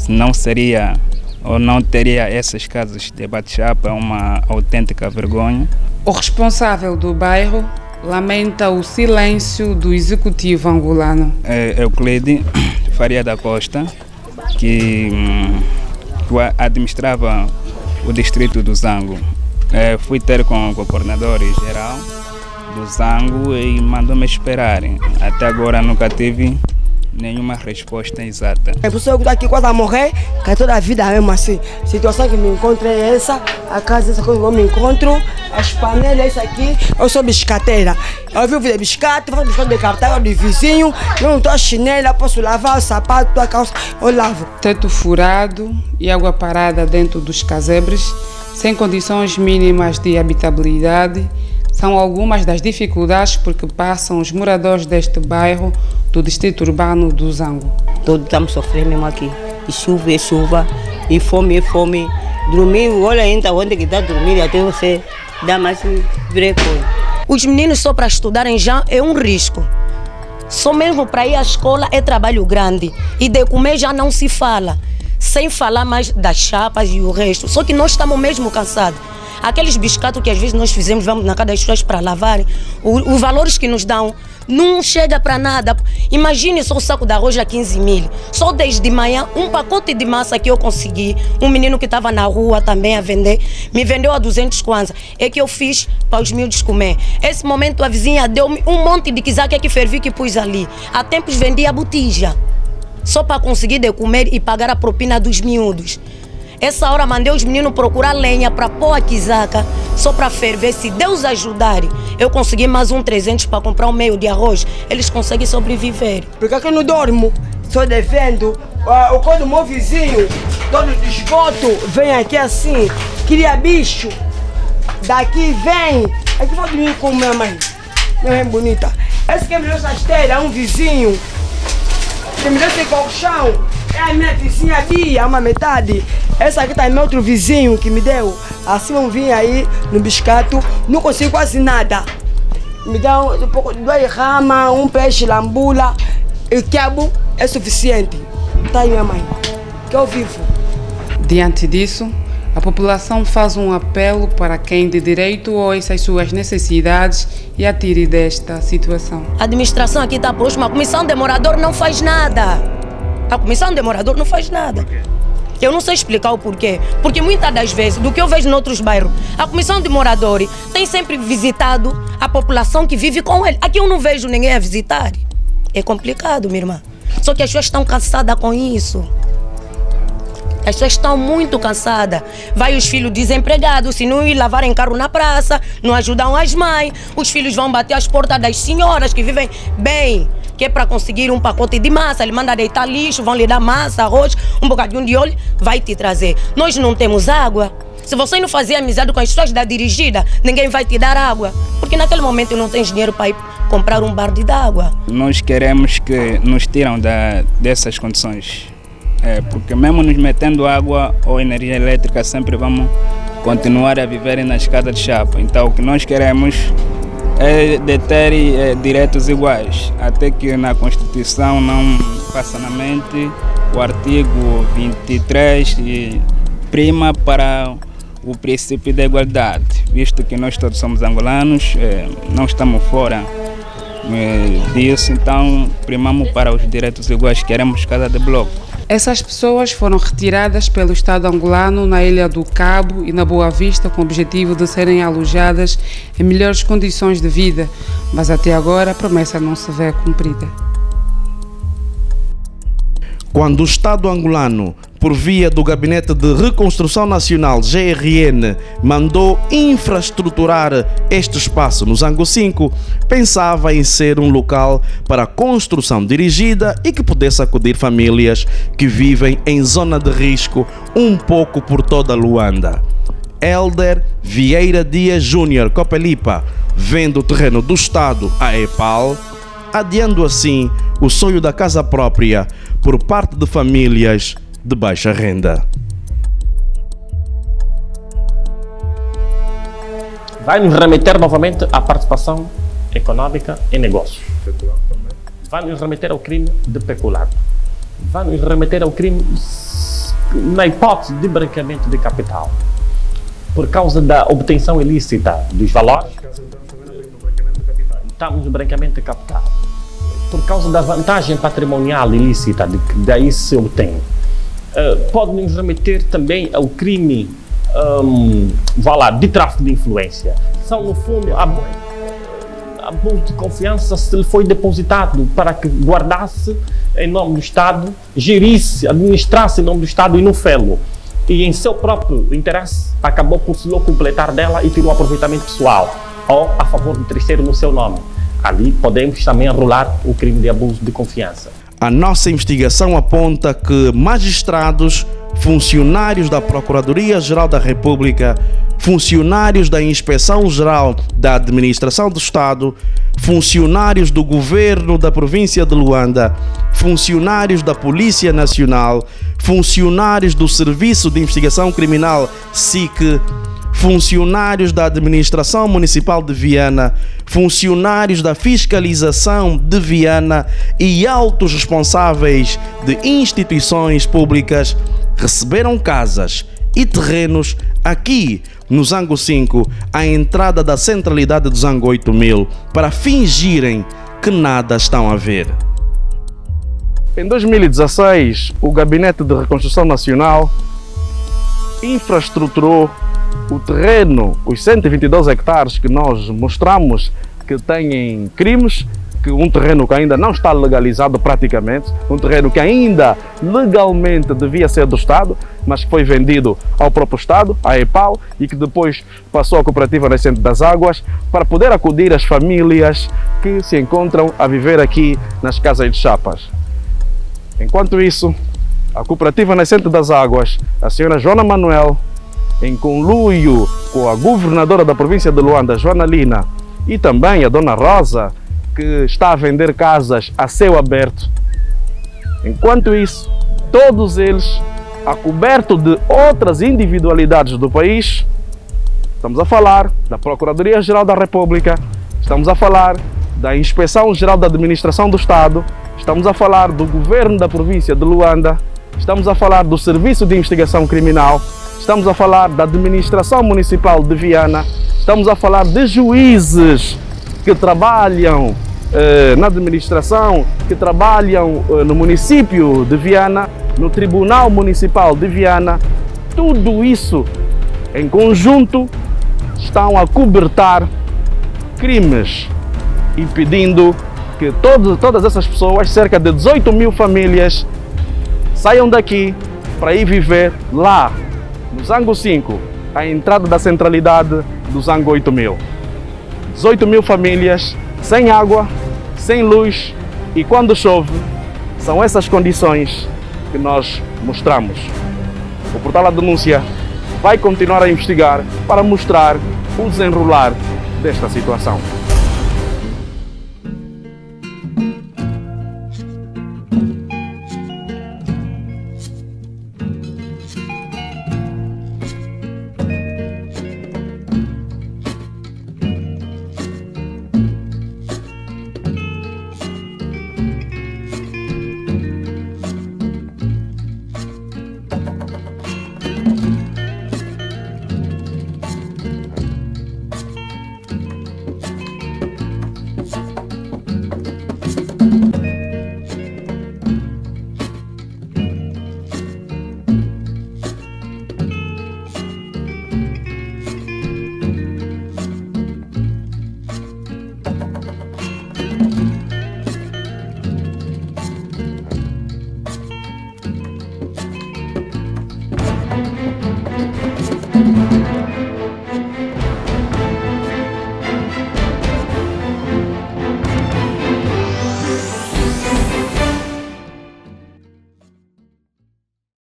não seria ou não teria essas casas de bate-chapa, é uma autêntica vergonha. O responsável do bairro lamenta o silêncio do executivo angolano. Euclide Faria da Costa, que administrava o distrito do Zango. Fui ter com o coordenador geral do Zango e mandou-me esperar. Até agora nunca tive nenhuma resposta exata. A pessoa que está aqui quase a morrer, que toda a vida é mesmo assim. A situação que me encontro é essa, a casa essa coisa que eu me encontro, as panelas, isso aqui, eu sou biscateira. Eu vivo de biscate, faço biscate de cartão de vizinho, não estou chinela, posso lavar o sapato, a calça, eu lavo. Teto furado e água parada dentro dos casebres, sem condições mínimas de habitabilidade, são algumas das dificuldades por que passam os moradores deste bairro do distrito urbano do Zango. Todos estamos sofrendo mesmo aqui. E chuva, e fome, Dormir, olha ainda onde que está dormindo, até você dá mais vergonha. Os meninos só para estudarem já é um risco. Só mesmo para ir à escola é trabalho grande. E de comer já não se fala. Sem falar mais das chapas e o resto. Só que nós estamos mesmo cansados. Aqueles biscatos que às vezes nós fizemos, vamos na casa das pessoas para lavarem, os valores que nos dão não chega para nada. Imagine só o saco de arroz a 15 mil. Só desde manhã, um pacote de massa que eu consegui, um menino que estava na rua também a vender, me vendeu a 200 kwanza. É que eu fiz para os miúdos comer. Esse momento a vizinha deu-me um monte de quizaque que fervi que pus ali. Há tempos vendia botija, só para conseguir de comer e pagar a propina dos miúdos. Essa hora mandei os meninos procurar lenha para pôr a quizaca, só para ferver. Se Deus ajudar, eu consegui mais um 300 para comprar um meio de arroz. Eles conseguem sobreviver. Porque aqui eu não dormo, só devendo. Quando o meu vizinho, todo de esgoto, vem aqui assim, cria bicho. Daqui vem, aqui vou dormir com minha mãe. Minha mãe bonita. Esse que me deu essa esteira, um vizinho. Que me deu esse colchão. É a minha vizinha Bia, uma metade. Essa aqui tá meu outro vizinho que me deu. Assim eu vim aí no biscato, não consigo quase nada. Me dá um pouco de 2 ramas, um peixe, lambula. E quiabo é suficiente. Tá aí minha mãe, que eu vivo. Diante disso, a população faz um apelo para quem de direito ouça as suas necessidades e atire desta situação. A administração aqui está próxima, a comissão de morador não faz nada. A comissão de morador não faz nada. Eu não sei explicar o porquê. Porque muitas das vezes, do que eu vejo em outros bairros, a comissão de moradores tem sempre visitado a população que vive com ele. Aqui eu não vejo ninguém a visitar. É complicado, minha irmã. Só que as pessoas estão cansadas com isso. As pessoas estão muito cansadas. Vai os filhos desempregados, se não ir lavarem carro na praça, não ajudam as mães. Os filhos vão bater as portas das senhoras que vivem bem, que é para conseguir um pacote de massa, ele manda deitar lixo, vão lhe dar massa, arroz, um bocadinho de óleo, vai te trazer. Nós não temos água. Se você não fazer amizade com as pessoas da dirigida, ninguém vai te dar água. Porque naquele momento não tens dinheiro para ir comprar um balde de água. Nós queremos que nos tiram dessas condições. Porque mesmo nos metendo água ou energia elétrica, sempre vamos continuar a viver nas casas de chapa. Então o que nós queremos é de ter direitos iguais, até que na Constituição não passa na mente o artigo 23 prima para o princípio da igualdade, visto que nós todos somos angolanos, não estamos fora disso, então primamos para os direitos iguais, queremos casa de bloco. Essas pessoas foram retiradas pelo Estado angolano na Ilha do Cabo e na Boa Vista com o objetivo de serem alojadas em melhores condições de vida, mas até agora a promessa não se vê cumprida. Quando o Estado angolano, por via do Gabinete de Reconstrução Nacional, GRN, mandou infraestruturar este espaço no Zango 5, pensava em ser um local para construção dirigida e que pudesse acudir famílias que vivem em zona de risco um pouco por toda Luanda. Elder Vieira Dias Júnior Copelipa, vendo o terreno do Estado à EPAL, adiando assim o sonho da casa própria por parte de famílias de baixa renda. Vai nos remeter novamente à participação econômica em negócios. Vai nos remeter ao crime de peculato. Vai nos remeter ao crime na hipótese de branqueamento de capital, por causa da obtenção ilícita dos valores, estamos no branqueamento de capital, por causa da vantagem patrimonial ilícita de que daí se obtém, pode nos remeter também ao crime de tráfico de influência. São, no fundo, abuso de confiança se lhe foi depositado para que guardasse em nome do Estado, gerisse, administrasse em nome do Estado e no fê-lo. E em seu próprio interesse, acabou por se completar dela e tirou aproveitamento pessoal ou a favor do terceiro no seu nome. Ali podemos também enrolar o crime de abuso de confiança. A nossa investigação aponta que magistrados, funcionários da Procuradoria-Geral da República, funcionários da Inspeção-Geral da Administração do Estado, funcionários do Governo da Província de Luanda, funcionários da Polícia Nacional, funcionários do Serviço de Investigação Criminal SIC, funcionários da Administração Municipal de Viana, funcionários da Fiscalização de Viana e altos responsáveis de instituições públicas receberam casas e terrenos aqui no Zango 5, à entrada da centralidade do Zango 8000, para fingirem que nada estão a ver. Em 2016, o Gabinete de Reconstrução Nacional infraestruturou o terreno, os 122 hectares que nós mostramos que têm crimes, que um terreno que ainda não está legalizado praticamente, um terreno que ainda legalmente devia ser do Estado, mas que foi vendido ao próprio Estado, à EPAL, e que depois passou à Cooperativa Nascente das Águas, para poder acudir às famílias que se encontram a viver aqui nas casas de chapas. Enquanto isso, a Cooperativa Nascente das Águas, a senhora Joana Manuel, em conluio com a governadora da província de Luanda, Joana Lina, e também a dona Rosa, que está a vender casas a céu aberto. Enquanto isso, todos eles, a coberto de outras individualidades do país, estamos a falar da Procuradoria-Geral da República, estamos a falar da Inspeção-Geral da Administração do Estado, estamos a falar do Governo da província de Luanda, estamos a falar do Serviço de Investigação Criminal, estamos a falar da Administração Municipal de Viana, estamos a falar de juízes que trabalham na administração, que trabalham no município de Viana, no Tribunal Municipal de Viana. Tudo isso em conjunto estão a cobertar crimes, impedindo que todas essas pessoas, cerca de 18 mil famílias, saiam daqui para ir viver lá, no Zango 5, à entrada da centralidade do Zango 8000. 18 mil famílias sem água, sem luz, e quando chove, são essas condições que nós mostramos. O Portal A Denúncia vai continuar a investigar para mostrar o desenrolar desta situação.